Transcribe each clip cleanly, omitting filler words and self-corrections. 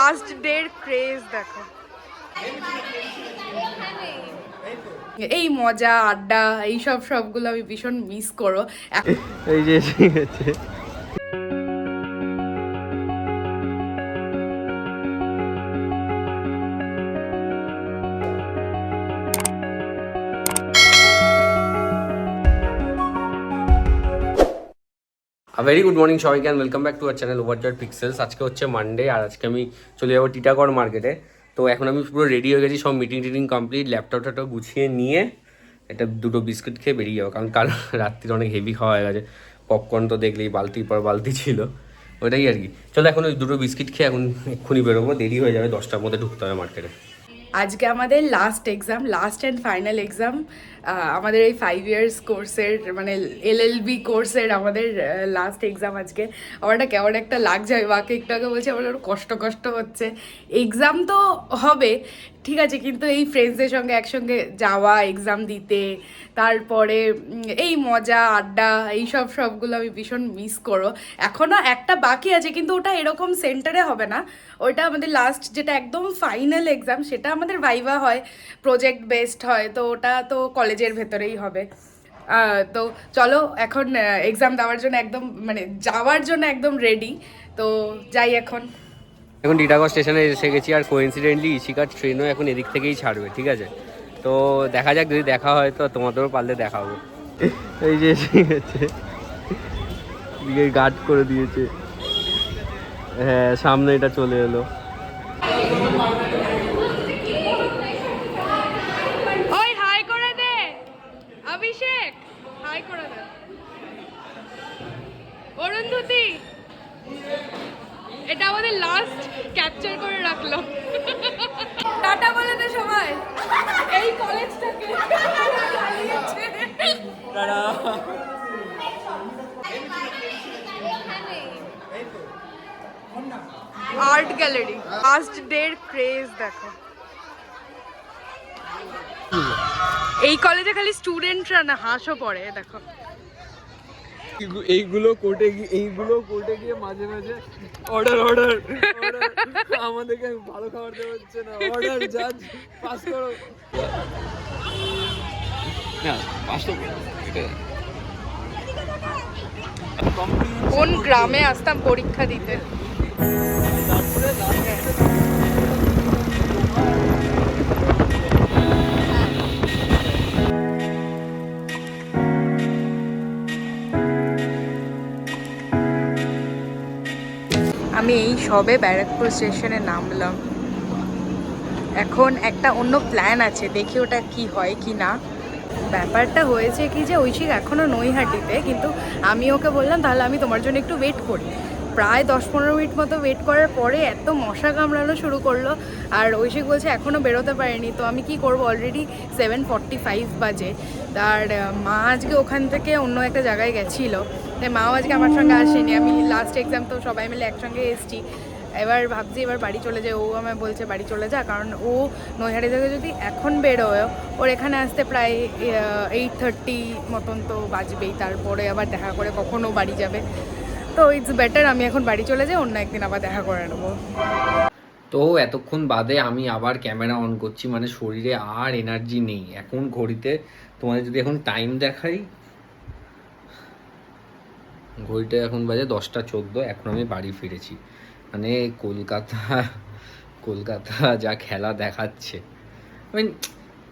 Last ডের craze দেখো, এই মজা আড্ডা এইসব সবগুলো আমি ভীষণ মিস করো। এই যে এসে গেছে। ভেরি গুড মর্নিং সবাইকে and welcome back to our channel ওভারজয়েড pixels. আজকে হচ্ছে মানডে আর আজকে আমি চলে যাবো টিটাগড় মার্কেটে। তো এখন আমি পুরো রেডি হয়ে গেছি, সব মিটিং টিটিং কমপ্লিট, ল্যাপটপ ট্যাপটপ গুছিয়ে নিয়ে এটা দুটো বিস্কুট খেয়ে বেরিয়ে যাবো, কারণ কাল রাত্রির অনেক হেভি খাওয়া হয়ে গেছে। পপকর্ন তো দেখলেই বালতির পর বালতি ছিল, ওটাই আর কি। চলো এখন ওই দুটো বিস্কিট খেয়ে এখন এক্ষুনি বেরোবো, দেরি হয়ে যাবে, 10টার মধ্যে ঢুকতে হবে মার্কেটে। আজকে আমাদের last exam, last and final exam আমাদের এই 5 ইয়ার্স কোর্সের, মানে LLB কোর্সের আমাদের লাস্ট এক্সাম আজকে। আমার একটা কেমন একটা লাগছে, আমি বাকি একটু আগে বলছি আমার একটু কষ্ট কষ্ট হচ্ছে। এক্সাম তো হবে ঠিক আছে, কিন্তু এই ফ্রেন্ডসদের সঙ্গে একসঙ্গে যাওয়া এক্সাম দিতে, তারপরে এই মজা আড্ডা এইসব সবগুলো আমি ভীষণ মিস করো। এখনও একটা বাকি আছে, কিন্তু ওটা এরকম সেন্টারে হবে না, ওইটা আমাদের লাস্ট যেটা একদম ফাইনাল এক্সাম সেটা আমাদের ভাইভা হয়, প্রজেক্ট বেসড হয়, তো ওটা তো কলেজের ভেতরেই হবে। তো চলো এখন এক্সাম দেওয়ার জন্য একদম মানে যাওয়ার জন্য একদম রেডি, তো যাই এখন। এখন টিটাগড় স্টেশনে এসে গেছি, আর কোইন্সিডেন্টলি ইশিকার ট্রেনও এখন এদিক থেকেই ছাড়বে, ঠিক আছে? তো দেখা যাক, যদি দেখা হয় তো তোমাদেরও পারলে দেখাবো। এই যে এসে গেছে, গার্ড করে দিয়েছে, হ্যাঁ সামনে এটা চলে এলো। ওই হাই করে দে অভিষেক, হাই করে দে অরুন্ধতী। এটা আমাদের লাস্ট ক্যাপচার করে রাখলো। টাটা বলে দে সবাই এই কলেজটাকে। আর্ট গ্যালারি, লাস্ট ডের ক্রেজ দেখো। এই কলেজে খালি স্টুডেন্টরা না, হাঁসও পড়ে দেখো। এইগুলো কোর্টে গিয়ে মাঝে মাঝে অর্ডার আমাদেরকে ভালো খাবার দেওয়া হচ্ছে না, অর্ডার জাজ পাস করো না, পাস তো কোন গ্রামে আসতাম পরীক্ষা দিতে। আমি এই সবে ব্যারাকপুর স্টেশনে নামলাম, এখন একটা অন্য প্ল্যান আছে, দেখি ওটা কি হয় কি না। ব্যাপারটা হয়েছে কি যে ঐশিক এখনও নৈহাটিতে, কিন্তু আমি ওকে বললাম তাহলে আমি তোমার জন্য একটু ওয়েট করি। প্রায় 10-15 মিনিট মতো ওয়েট করার পরে এত মশা কামড়ানো শুরু করলো, আর ঐশিক বলছে এখনও বেরোতে পারেনি। তো আমি কি করব, অলরেডি 7:45 বাজে। আর মা আজকে ওখান থেকে অন্য একটা জায়গায় গেছিলো, তাই মাও আজকে আমার সঙ্গে আসেনি। আমি লাস্ট এক্সাম তো সবাই মিলে একসঙ্গে এসেছি, এবার ভাবছি এবার বাড়ি চলে যায়। ও আমায় বলছে বাড়ি চলে যা, কারণ ও নৈহাটি থেকে যদি এখন বেরোয় ওর এখানে আসতে প্রায় 8:30 মতন তো বাজবেই, তারপরে আবার দেখা করে কখনও বাড়ি যাবে। তো ইটস বেটার আমি এখন বাড়ি চলে যাই, অন্য একদিন আবার দেখা করে নেবো। তো এতক্ষণ বাদে আমি আবার ক্যামেরা অন করছি, মানে শরীরে আর এনার্জি নেই এখন। ঘড়িতে তোমাদের যদি এখন টাইম দেখাই, ঘড়িটা এখন বাজে 10:14, এখন আমি বাড়ি ফিরেছি। মানে কলকাতা যা খেলা দেখাচ্ছে, মানে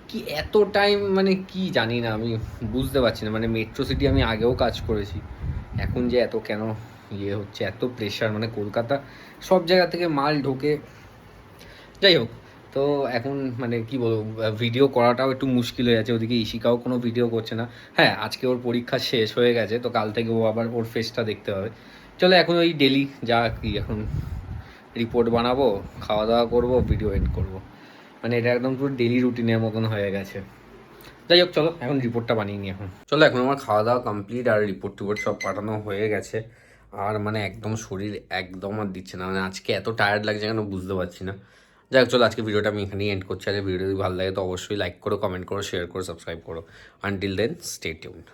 কি এত টাইম, মানে কি জানি না, আমি বুঝতে পারছি না। মানে মেট্রো সিটি আমি আগেও কাজ করেছি, এখন যে এত কেন হচ্ছে, এত প্রেশার, মানে কলকাতা সব জায়গা থেকে মাল ঢোকে। যাই হোক, তো এখন মানে কি বলবো, ভিডিও করাটাও একটু মুশকিল হয়ে যাচ্ছে। ওদিকে ইশিকাও কোনো ভিডিও করছে না। হ্যাঁ, আজকে ওর পরীক্ষা শেষ হয়ে গেছে, তো কাল থেকে ও আবার ওর ফেসটা দেখতে হবে। চলো এখন ওই ডেলি যা কি, এখন রিপোর্ট বানাবো, খাওয়া দাওয়া করবো, ভিডিও এডিট করবো, মানে এটা একদম পুরো ডেলি রুটিনের মতন হয়ে গেছে। যাই হোক, চলো এখন রিপোর্টটা বানিয়ে নিই। চলো এখন আমার খাওয়া দাওয়া কমপ্লিট, আর রিপোর্ট টিপোর্ট সব পাঠানো হয়ে গেছে। আর মানে একদম শরীর একদম আর দিচ্ছে না, মানে আজকে এত টায়ার্ড লাগছে কেন বুঝতে পারছি না। যাই হোক, চলো আজকে ভিডিওটা আমি এখানেই এন্ড করছি। আর ভিডিও যদি ভালো লাগে তো অবশ্যই লাইক করো, কমেন্ট করো, শেয়ার করো, সাবস্ক্রাইব করো। Until then, stay tuned.